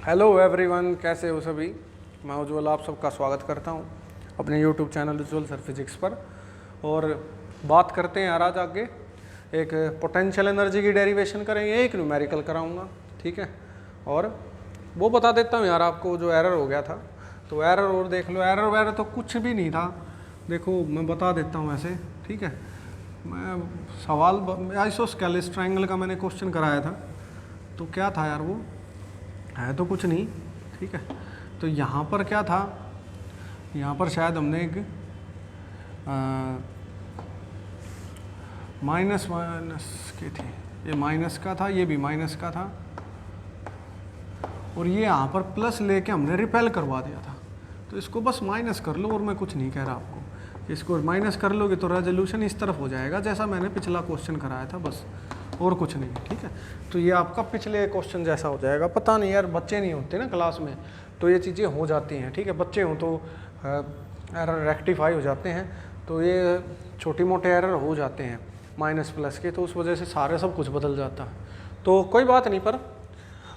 Hello everyone, कैसे हो सभी। मैं उज्ज्वल आप सबका स्वागत करता हूं अपने यूट्यूब चैनल उज्ज्वल सर फिजिक्स पर। और बात करते हैं यार, आज आगे एक पोटेंशियल एनर्जी की डेरिवेशन करेंगे, एक न्यूमेरिकल कराऊंगा, ठीक है। और वो बता देता हूं यार आपको, जो एरर हो गया था तो एरर और देख लो। एरर वैरर तो कुछ भी नहीं था, देखो मैं बता देता हूँ ऐसे, ठीक है। मैं सवाल आइसोस्केलिस ट्रायंगल का मैंने क्वेश्चन कराया था, तो क्या था यार, वो है तो कुछ नहीं, ठीक है। तो यहाँ पर क्या था, यहाँ पर शायद हमने एक माइनस की थी, ये माइनस का था, ये भी माइनस का था, और ये यहाँ पर प्लस लेके हमने रिपेल करवा दिया था। तो इसको बस माइनस कर लो, और मैं कुछ नहीं कह रहा आपको, इसको माइनस कर लोगे तो रेजोल्यूशन इस तरफ हो जाएगा जैसा मैंने पिछला क्वेश्चन कराया था, बस और कुछ नहीं, ठीक है। तो ये आपका पिछले क्वेश्चन जैसा हो जाएगा। पता नहीं यार, बच्चे नहीं होते ना क्लास में तो ये चीज़ें हो जाती हैं, ठीक है। बच्चे हों तो एरर रेक्टिफाई हो जाते हैं, तो ये छोटी मोटे एरर हो जाते हैं माइनस प्लस के, तो उस वजह से सारे सब कुछ बदल जाता है। तो कोई बात नहीं, पर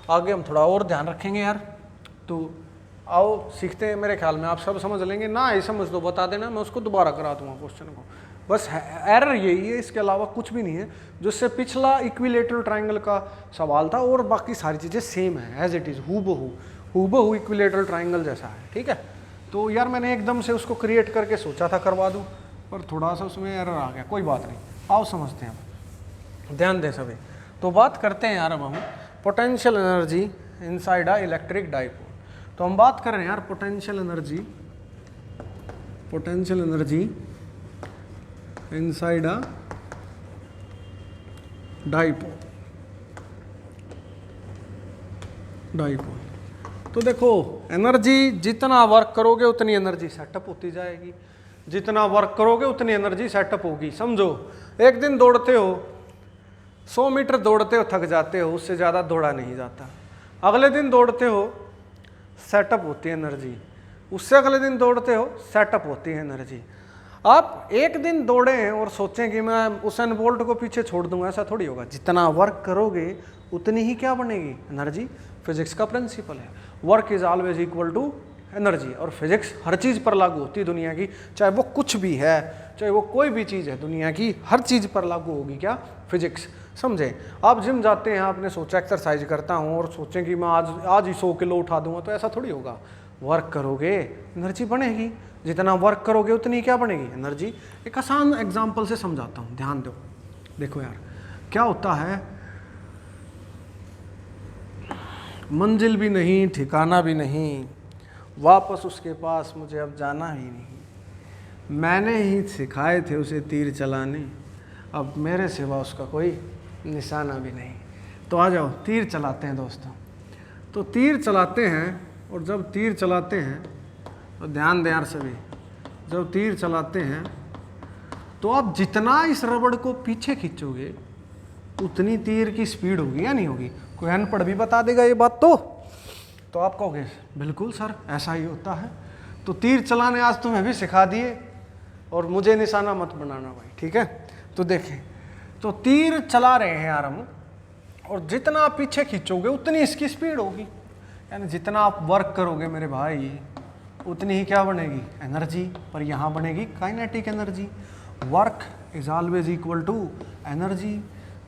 आगे हम थोड़ा और ध्यान रखेंगे यार। तो आओ सीखते हैं, मेरे ख्याल में आप सब समझ लेंगे ना, ये समझ दो, बता देना, मैं उसको दोबारा करा दूंगा क्वेश्चन को। बस एरर यही है, इसके अलावा कुछ भी नहीं है। जो इससे पिछला इक्विलेटरल ट्रायंगल का सवाल था, और बाकी सारी चीज़ें सेम है, एज इट इज़, हूबहू इक्विलेटरल ट्रायंगल जैसा है, ठीक है। तो यार मैंने एकदम से उसको क्रिएट करके सोचा था करवा दूँ, पर थोड़ा सा उसमें एरर आ गया, कोई बात नहीं। आओ समझते हैं, ध्यान दें सभी। तो बात करते हैं यार अब हम potential energy inside a electric dipole. तो हम बात कर रहे हैं यार potential energy inside a dipole. तो देखो, एनर्जी जितना वर्क करोगे उतनी एनर्जी सेटअप होती जाएगी, जितना वर्क करोगे उतनी एनर्जी सेटअप होगी। समझो, एक दिन दौड़ते हो, 100 मीटर दौड़ते हो, थक जाते हो, उससे ज़्यादा दौड़ा नहीं जाता। अगले दिन दौड़ते हो, सेटअप होती है एनर्जी, उससे अगले दिन दौड़ते हो, सेटअप होती है एनर्जी। आप एक दिन दौड़े हैं और सोचें कि मैं उसेन बोल्ट को पीछे छोड़ दूंगा, ऐसा थोड़ी होगा। जितना वर्क करोगे उतनी ही क्या बनेगी, एनर्जी। फिजिक्स का प्रिंसिपल है, work is always equal to energy, और फिजिक्स हर चीज़ पर लागू होती है दुनिया की, चाहे वो कुछ भी है, चाहे वो कोई भी चीज़ है, दुनिया की हर चीज़ पर लागू होगी क्या, फिजिक्स। समझे। आप जिम जाते हैं, आपने सोचा एक्सरसाइज करता हूँ, और सोचें कि मैं आज ही 100 किलो उठा दूंगा, तो ऐसा थोड़ी होगा। वर्क करोगे एनर्जी बनेगी, जितना वर्क करोगे उतनी क्या बनेगी, एनर्जी। एक आसान एग्जांपल से समझाता हूँ, ध्यान दो। देखो यार, क्या होता है, मंजिल भी नहीं, ठिकाना भी नहीं, वापस उसके पास मुझे अब जाना ही नहीं। मैंने ही सिखाए थे उसे तीर चलाने, अब मेरे सिवा उसका कोई निशाना भी नहीं। तो आ जाओ, तीर चलाते हैं दोस्तों। तो तीर चलाते हैं, और जब तीर चलाते हैं तो ध्यान दें यार सभी, जब तीर चलाते हैं तो आप जितना इस रबड़ को पीछे खींचोगे उतनी तीर की स्पीड होगी या नहीं होगी। कोई अनपढ़ भी बता देगा ये बात, तो आप कहोगे बिल्कुल सर ऐसा ही होता है। तो तीर चलाने आज तुम्हें भी सिखा दिए, और मुझे निशाना मत बनाना भाई, ठीक है। तो देखें, तो तीर चला रहे हैं यार हम, और जितना आप पीछे खींचोगे उतनी इसकी स्पीड होगी, यानी जितना आप वर्क करोगे मेरे भाई उतनी ही क्या बनेगी, एनर्जी। पर यहाँ बनेगी kinetic energy. Work is always equal to energy.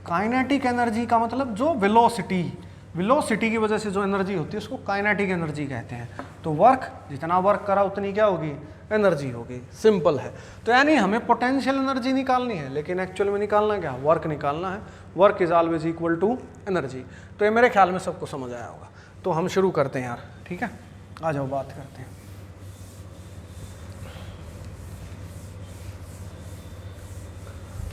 Kinetic energy का मतलब जो वेलोसिटी की वजह से जो एनर्जी होती है उसको काइनेटिक एनर्जी कहते हैं। तो वर्क, जितना वर्क करा उतनी क्या होगी, एनर्जी होगी। सिंपल है। तो यानी हमें पोटेंशियल एनर्जी निकालनी है, लेकिन एक्चुअल में निकालना क्या, वर्क निकालना है। Work is always equal to energy. तो ये मेरे ख्याल में सबको समझ आया होगा। तो हम शुरू करते हैं यार, ठीक है। आ जाओ बात करते हैं।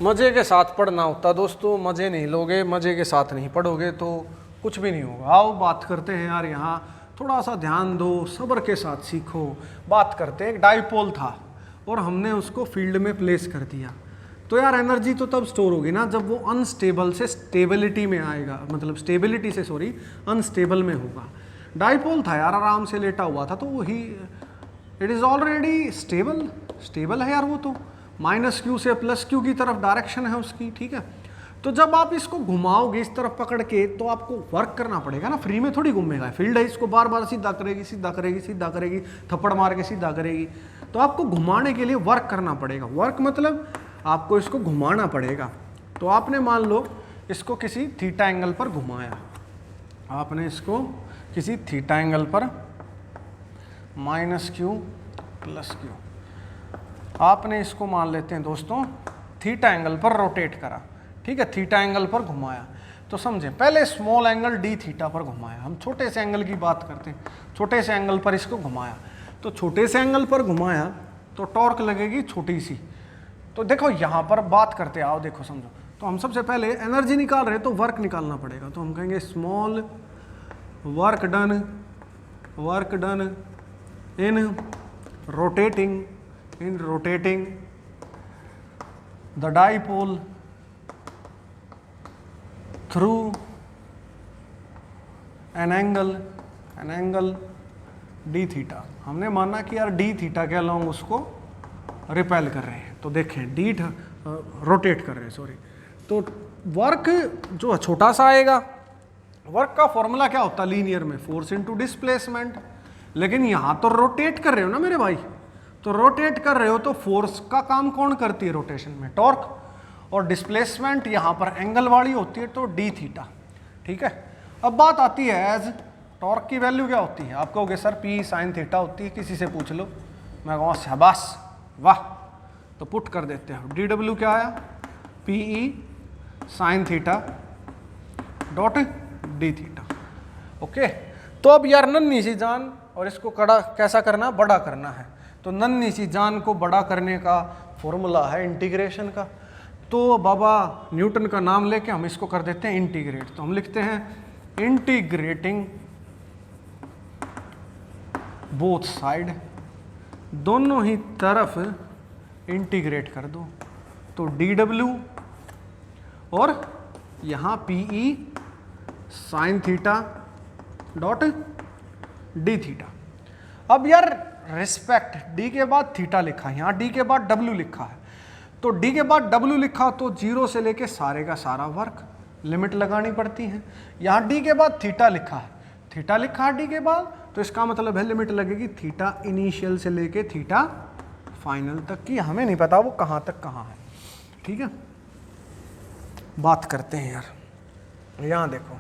मज़े के साथ पढ़ना होता दोस्तों, मज़े नहीं लोगे, मज़े के साथ नहीं पढ़ोगे तो कुछ भी नहीं होगा। आओ बात करते हैं यार, यहाँ थोड़ा सा ध्यान दो, सब्र के साथ सीखो। बात करते हैं, एक डाइपोल था और हमने उसको फील्ड में प्लेस कर दिया। तो यार एनर्जी तो तब स्टोर होगी ना जब वो अनस्टेबल से स्टेबिलिटी में आएगा, मतलब स्टेबिलिटी से अनस्टेबल में होगा। डाइपोल था यार, आराम से लेटा हुआ था, तो वही इट इज़ ऑलरेडी स्टेबल है यार। वो तो -q से +q की तरफ डायरेक्शन है उसकी, ठीक है। तो जब आप इसको घुमाओगे इस तरफ पकड़ के तो आपको वर्क करना पड़ेगा ना, फ्री में थोड़ी घूमेगा। फील्ड है, इसको बार बार सीधा करेगी, सीधा करेगी, सीधा करेगी, थप्पड़ मार के सीधा करेगी। तो आपको घुमाने के लिए वर्क करना पड़ेगा। वर्क मतलब आपको इसको घुमाना पड़ेगा। तो आपने मान लो इसको किसी थीटा एंगल पर घुमाया, आपने इसको किसी थीटा एंगल पर -q + q, आपने इसको मान लेते हैं दोस्तों थीटा एंगल पर रोटेट करा, ठीक है, थीटा एंगल पर घुमाया। तो समझें, पहले स्मॉल एंगल d थीटा पर घुमाया, हम छोटे से एंगल की बात करते हैं, छोटे से एंगल पर इसको घुमाया। तो छोटे से एंगल पर घुमाया तो टॉर्क लगेगी छोटी सी। तो देखो यहाँ पर बात करते आओ, देखो समझो। तो हम सबसे पहले एनर्जी निकाल रहे हैं तो वर्क निकालना पड़ेगा। तो हम कहेंगे small work done in rotating the dipole through an angle D theta. हमने माना कि यार डी थीटा के अलोंग उसको रिपेल कर रहे हैं, तो देखें डी रोटेट कर रहे हैं, सॉरी। तो वर्क जो छोटा सा आएगा, वर्क का फॉर्मूला क्या होता है लीनियर में, फोर्स इनटू डिस्प्लेसमेंट। लेकिन यहाँ तो रोटेट कर रहे हो ना मेरे भाई, तो रोटेट कर रहे हो तो फोर्स का काम कौन करती है रोटेशन में, टॉर्क, और डिस्प्लेसमेंट यहाँ पर एंगल वाली होती है तो डी थीटा, ठीक है। अब बात आती है एज टॉर्क की वैल्यू क्या होती है। आप कहोगे सर पी साइन थीटा होती है, किसी से पूछ लो। मैं कहूँ शाबाश वाह, तो पुट कर देते हैं। डी डब्ल्यू क्या आया, P E sine theta dot D theta, okay. तो अब यार नन्ही सी जान, और इसको कड़ा कैसा करना, बड़ा करना है। तो नन्ही सी जान को बड़ा करने का फॉर्मूला है इंटीग्रेशन का। तो बाबा न्यूटन का नाम लेके हम इसको कर देते हैं इंटीग्रेट। तो हम लिखते हैं इंटीग्रेटिंग बोथ साइड, दोनों ही तरफ इंटीग्रेट कर दो। तो डी डब्ल्यू और यहाँ P E sine theta dot D theta. अब यार रिस्पेक्ट डी के बाद थीटा लिखा है, यहाँ डी के बाद डब्ल्यू लिखा है। तो डी के बाद डब्ल्यू लिखा तो 0 से लेके सारे का सारा वर्क लिमिट लगानी पड़ती है। यहाँ डी के बाद थीटा लिखा है, थीटा लिखा है डी के बाद, तो इसका मतलब है लिमिट लगेगी थीटा इनिशियल से लेके थीटा फाइनल तक की। हमें नहीं पता वो कहाँ तक कहाँ है, ठीक है। बात करते हैं यार, यहाँ देखो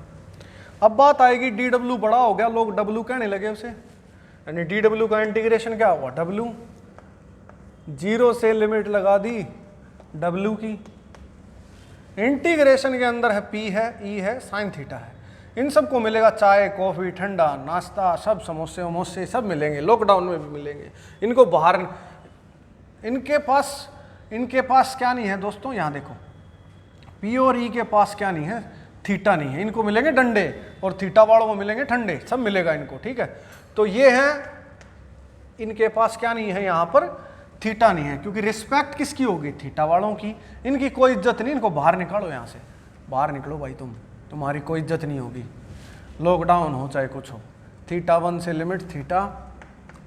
अब बात आएगी डी डब्ल्यू बड़ा हो गया, लोग डब्ल्यू कहने लगे उसे, यानी डी डब्ल्यू का इंटीग्रेशन क्या हुआ, डब्ल्यू 0 से लिमिट लगा दी डब्ल्यू की। इंटीग्रेशन के अंदर है पी है, ई है, साइन थीटा है। इन सबको मिलेगा चाय कॉफ़ी ठंडा नाश्ता, सब समोसे वमोसे सब मिलेंगे, लॉकडाउन में भी मिलेंगे। इनको बाहर, इनके पास क्या नहीं है दोस्तों, यहाँ देखो पी और ई के पास क्या नहीं है, थीटा नहीं है। इनको मिलेंगे डंडे और थीटा वालों को मिलेंगे ठंडे, सब मिलेगा इनको, ठीक है। तो ये है, इनके पास क्या नहीं है, यहाँ पर थीटा नहीं है, क्योंकि रिस्पेक्ट किसकी होगी, थीटा वालों की। इनकी कोई इज्जत नहीं, इनको बाहर निकालो, यहाँ से बाहर निकलो भाई, तुम्हारी कोई इज्जत नहीं होगी, लॉकडाउन हो चाहे कुछ हो। थीटा 1 से लिमिट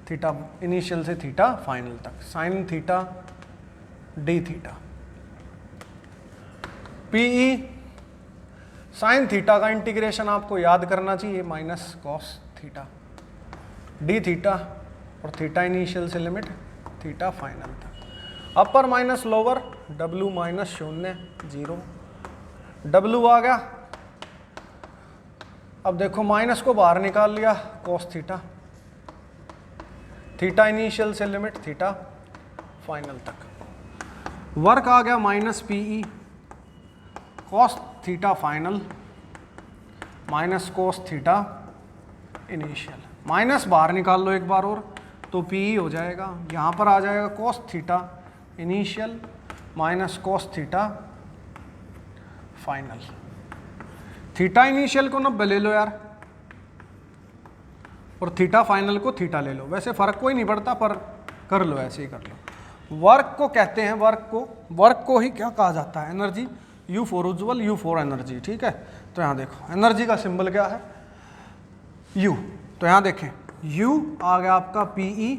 थीटा इनिशियल से थीटा फाइनल तक, sine theta d theta. PE sine theta का इंटीग्रेशन आपको याद करना चाहिए, minus cos theta d theta, और थीटा इनिशियल से लिमिट थीटा फाइनल तक। Upper minus lower, W minus 0 0, W आ गया। अब देखो माइनस को बाहर निकाल लिया, कॉस थीटा, थीटा इनिशियल से लिमिट थीटा फाइनल तक। वर्क आ गया minus PE cos theta final minus cos theta initial. Minus बाहर निकाल लो एक बार और, तो पीई हो जाएगा, यहाँ पर आ जाएगा cos theta initial minus cos theta final. Theta initial को 90 ले लो यार, और थीटा फाइनल को थीटा ले लो। वैसे फ़र्क कोई नहीं पड़ता, पर कर लो, ऐसे ही कर लो। वर्क को कहते हैं, वर्क को ही क्या कहा जाता है, energy. U for Ujjwal, U for energy, ठीक है। तो यहाँ देखो एनर्जी का सिंबल क्या है, U। तो यहाँ देखें U आ गया आपका PE,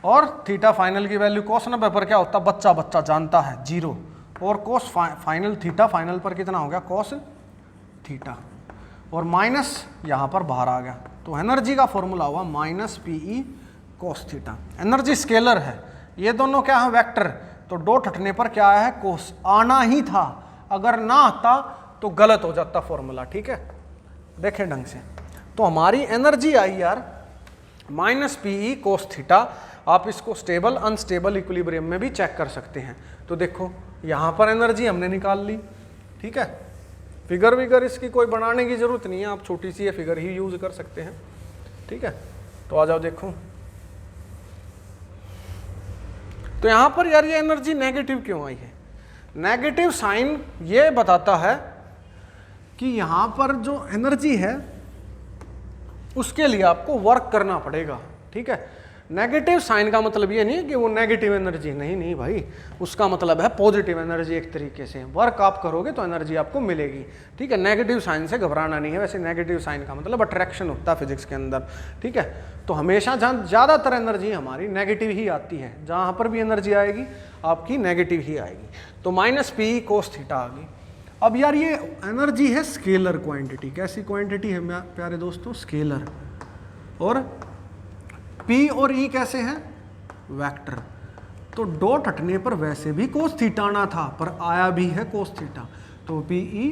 और थीटा फाइनल की वैल्यू cos 90 पर क्या होता है, बच्चा जानता है 0, और कोस फाइनल थीटा, फाइनल पर कितना हो गया कोस थीटा, और माइनस यहाँ पर बाहर आ गया, तो एनर्जी का फॉर्मूला हुआ minus PE cos theta. Energy scalar है, ये दोनों क्या है वेक्टर, तो डॉट हटने पर क्या है कोस, आना ही था, अगर ना आता तो गलत हो जाता फॉर्मूला, ठीक है, देखें ढंग से। तो हमारी एनर्जी आई यार माइनस पीई कोस थीटा। आप इसको स्टेबल अनस्टेबल इक्विलिब्रियम में भी चेक कर सकते हैं। तो देखो यहाँ पर एनर्जी हमने निकाल ली, ठीक है, फिगर विगर इसकी कोई बनाने की जरूरत नहीं है, आप छोटी सी ये फिगर ही यूज कर सकते हैं, ठीक है। तो आ जाओ देखो, तो यहाँ पर यार ये एनर्जी नेगेटिव क्यों आई है? नेगेटिव साइन ये बताता है कि यहाँ पर जो एनर्जी है उसके लिए आपको वर्क करना पड़ेगा, ठीक है। नेगेटिव साइन का मतलब ये नहीं है कि वो नेगेटिव एनर्जी, नहीं भाई, उसका मतलब है पॉजिटिव एनर्जी। एक तरीके से वर्क आप करोगे तो एनर्जी आपको मिलेगी, ठीक है। नेगेटिव साइन से घबराना नहीं है, वैसे नेगेटिव साइन का मतलब अट्रैक्शन होता है फिजिक्स के अंदर, ठीक है। तो हमेशा जहाँ ज़्यादातर एनर्जी हमारी नेगेटिव ही आती है, जहाँ पर भी एनर्जी आएगी आपकी नेगेटिव ही आएगी। तो माइनस पी कोस थीटा आ गई। अब यार ये एनर्जी है स्केलर क्वांटिटी, कैसी क्वांटिटी है प्यारे दोस्तों? स्केलर। और P और E कैसे हैं? वेक्टर। तो डॉट हटने पर वैसे भी कोस थीटा आना था, पर आया भी है कोस थीटा, तो PE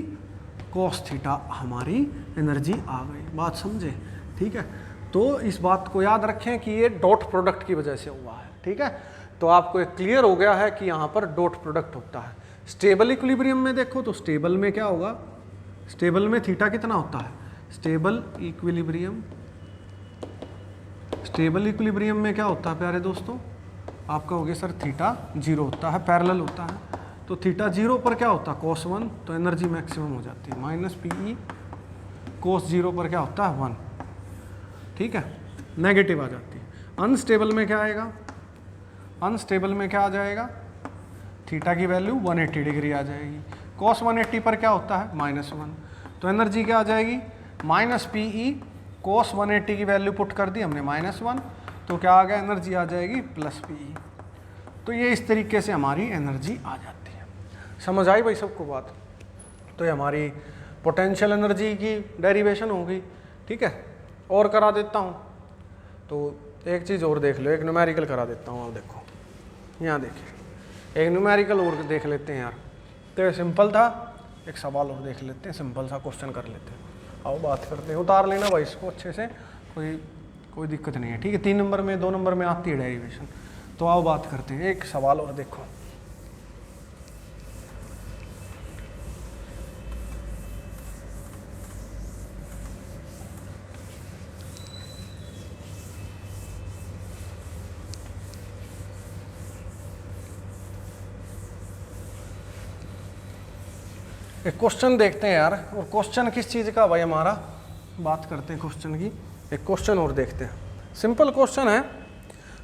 कोस थीटा हमारी एनर्जी आ गई। बात समझे, ठीक है। तो इस बात को याद रखें कि ये डॉट प्रोडक्ट की वजह से हुआ है, ठीक है। तो आपको एक क्लियर हो गया है कि यहाँ पर डॉट प्रोडक्ट होता है। स्टेबल इक्विलिब्रियम में देखो तो स्टेबल में क्या होगा? स्टेबल में थीटा कितना होता है? स्टेबल इक्विलिब्रियम में क्या होता है प्यारे दोस्तों? आप कहोगे सर थीटा 0 होता है, पैरेलल होता है। तो थीटा 0 पर क्या होता है? cos 1, तो एनर्जी मैक्सिमम हो जाती है। माइनस पीई cos 0 पर क्या होता है? 1, ठीक है, नेगेटिव आ जाती है। अनस्टेबल में क्या आएगा? अनस्टेबल में क्या आ जाएगा? थीटा की वैल्यू 180 डिग्री आ जाएगी। cos 180 पर क्या होता है? -1, तो एनर्जी क्या आ जाएगी? माइनस पीई cos 180 की वैल्यू पुट कर दी हमने -1, तो क्या आ गया? एनर्जी आ जाएगी प्लस पीई। तो ये इस तरीके से हमारी एनर्जी आ जाती है। समझ आई भाई सबको बात? तो ये हमारी पोटेंशियल एनर्जी की डेरिवेशन होगी, ठीक है। और करा देता हूँ, तो एक चीज़ और देख लो, एक न्यूमेरिकल करा देता हूँ। अब देखो यहाँ देखिए, एक न्यूमेरिकल और देख लेते हैं यार। तो ये सिंपल था, एक सवाल और देख लेते हैं, सिंपल सा क्वेश्चन कर लेते हैं। आओ बात करते हैं, उतार लेना भाई इसको अच्छे से, कोई दिक्कत नहीं है, ठीक है। 3 नंबर में 2 नंबर में आती है डेरिवेशन। तो आओ बात करते हैं, एक सवाल और देखो। एक क्वेश्चन देखते हैं यार, और क्वेश्चन किस चीज़ का भाई हमारा, बात करते हैं क्वेश्चन की। एक क्वेश्चन और देखते हैं, सिंपल क्वेश्चन है,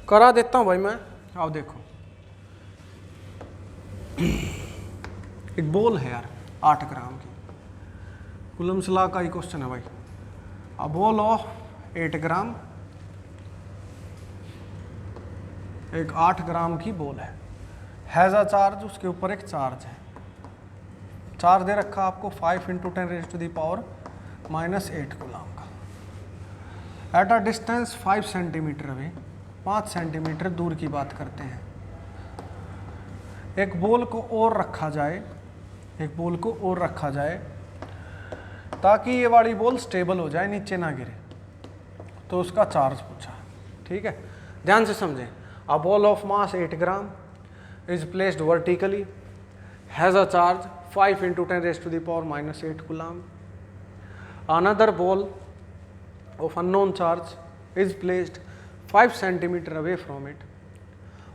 करा देता हूँ भाई मैं। आओ देखो, एक बॉल है यार 8 ग्राम की, कुलम्स लॉ का ही क्वेश्चन है भाई। अ बॉल ऑफ 8 ग्राम, एक 8 ग्राम की बॉल हैज़ अ चार्ज, उसके ऊपर एक चार्ज है। चार्ज दे रखा आपको 5 × 10⁻⁻8 कूलम का। At a distance 5 centimetre away, 5 centimetre दूर की बात करते हैं। एक बॉल को और रखा जाए, ताकि ये वाली बॉल स्टेबल हो जाए, नीचे ना गिरे, तो उसका चार्ज पूछा, ठीक है। ध्यान से समझें। A ball of mass 8 gram is placed vertically, has a charge 5 × 10⁻⁻8 coulomb. Another ball of unknown charge is placed 5 centimeter away from it.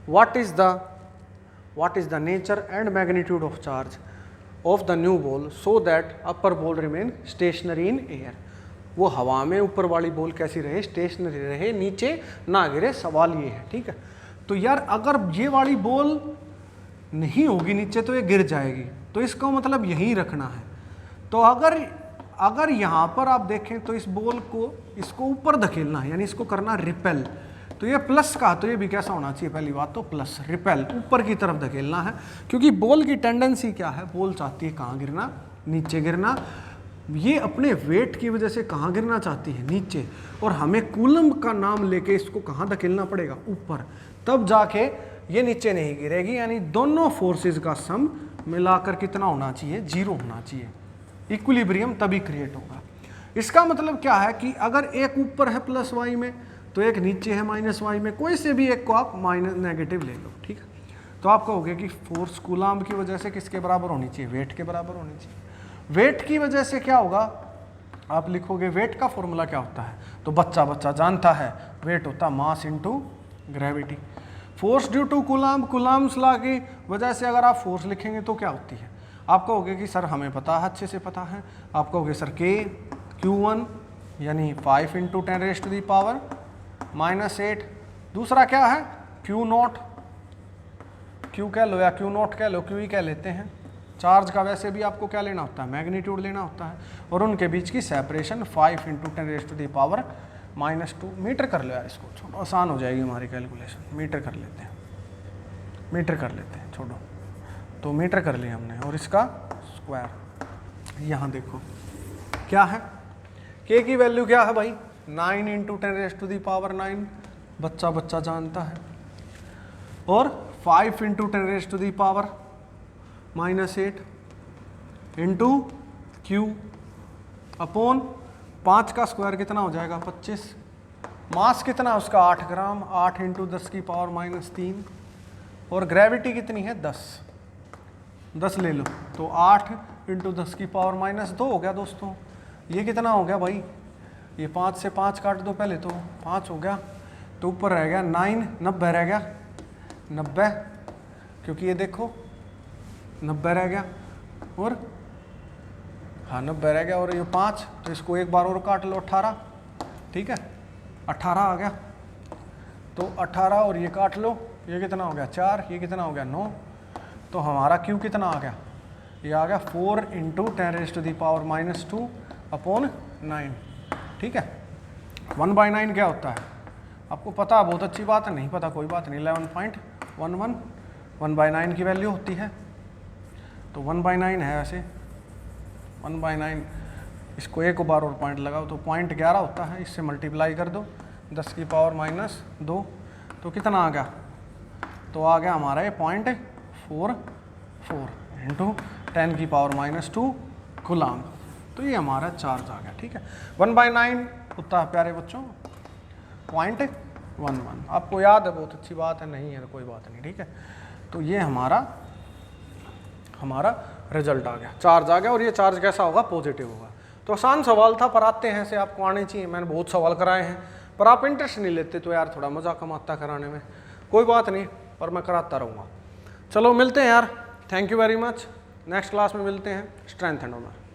What is the nature and magnitude of charge of the new ball so that upper ball remain stationary in air? वो हवा में ऊपर वाली ball कैसी रहे? Stationery रहे, नीचे ना गिरे। सवाल ये है, ठीक है। तो यार अगर ये वाली बॉल नहीं होगी नीचे तो ये गिर जाएगी, तो इसका मतलब यही रखना है। तो अगर यहाँ पर आप देखें तो इस बॉल को, इसको ऊपर धकेलना है, यानी इसको करना रिपेल। तो ये प्लस का, तो ये भी कैसा होना चाहिए, पहली बात तो प्लस, रिपेल, ऊपर की तरफ धकेलना है, क्योंकि बॉल की टेंडेंसी क्या है, बॉल चाहती है कहाँ गिरना, नीचे गिरना। ये अपने वेट की वजह से कहाँ गिरना चाहती है, नीचे, और हमें कूलम्ब का नाम लेके इसको कहाँ धकेलना पड़ेगा, ऊपर, तब जाके ये नीचे नहीं गिरेगी। यानी दोनों फोर्सेस का सम मिलाकर कितना होना चाहिए, 0 होना चाहिए, इक्विलिब्रियम तभी क्रिएट होगा। इसका मतलब क्या है कि अगर एक ऊपर है प्लस वाई में, तो एक नीचे है माइनस वाई में, कोई से भी एक को आप माइनस नेगेटिव ले लो, ठीक है। तो आप कहोगे कि फोर्स कूलाम्ब की वजह से किसके बराबर होनी चाहिए, वेट के बराबर होनी चाहिए। वेट की वजह से क्या होगा, आप लिखोगे वेट का फॉर्मूला क्या होता है, तो बच्चा जानता है, वेट होता है mass into gravity. Force due to Coulomb, Coulomb's law की वजह से अगर आप फोर्स लिखेंगे तो क्या होती है, आप कहोगे कि सर हमें पता है, अच्छे से पता है। आप कहोगे सर के Q1 यानी 5 × 10⁻⁻8। दूसरा क्या है Q0, Q कह लो या Q0 कह लो, Q ही कह लेते हैं। चार्ज का वैसे भी आपको क्या लेना होता है, मैग्नीट्यूड लेना होता है, और उनके बीच की सेपरेशन 5 × 10⁻⁻2 मीटर कर लो यार, इसको छोड़ो, आसान हो जाएगी हमारी कैलकुलेशन। मीटर कर लेते हैं, छोड़ो, तो मीटर कर लिया हमने, और इसका स्क्वायर। यहाँ देखो क्या है, के की वैल्यू क्या है भाई, 9 × 10⁻⁹ बच्चा जानता है, और 5 × 10⁻⁻8 इंटू Q अपॉन 5 का स्क्वायर कितना हो जाएगा 25। मास कितना है उसका 8 ग्राम, 8 × 10⁻³ और ग्रेविटी कितनी है 10 ले लो, तो 8 × 10⁻² हो गया दोस्तों। ये कितना हो गया भाई, ये 5 से 5 काट दो पहले, तो 5 हो गया, तो ऊपर रह गया 9, 90 रह गया, 90, क्योंकि ये देखो 90 रह गया, और हाँ 90 रह गया, और ये 5, तो इसको एक बार और काट लो 18, ठीक है 18 आ गया, तो 18 और ये काट लो, ये कितना हो गया 4, ये कितना हो गया 9, तो हमारा Q कितना आ गया, ये आ गया 4 × 10⁻² अपॉन 9, ठीक है। 1/9 क्या होता है आपको पता, बहुत अच्छी बात है, नहीं पता कोई बात नहीं, 11.11 1/9 की वैल्यू होती है, तो 1/9 है वैसे, 1/9, इसको एक बार और पॉइंट लगाओ तो 0.11 होता है, इससे मल्टीप्लाई कर दो 10⁻², तो कितना आ गया, तो आ गया हमारा ये 0.44 इंटू 10⁻² कूलाम्ब, तो ये हमारा चार्ज आ गया, ठीक है। 1/9 होता है प्यारे बच्चों 0.11, आपको याद है, बहुत अच्छी बात है, नहीं है तो कोई बात नहीं, ठीक है। तो ये हमारा रिजल्ट आ गया, चार्ज आ गया, और ये चार्ज कैसा होगा, पॉजिटिव होगा। तो आसान सवाल था, पर आते हैं ऐसे आपको आने चाहिए, मैंने बहुत सवाल कराए हैं, पर आप इंटरेस्ट नहीं लेते, तो यार थोड़ा मज़ा कम आता कराने में, कोई बात नहीं, पर मैं कराता रहूँगा। चलो मिलते हैं यार, thank you very much, next class में मिलते हैं, स्ट्रेंथ एंड ऑनर।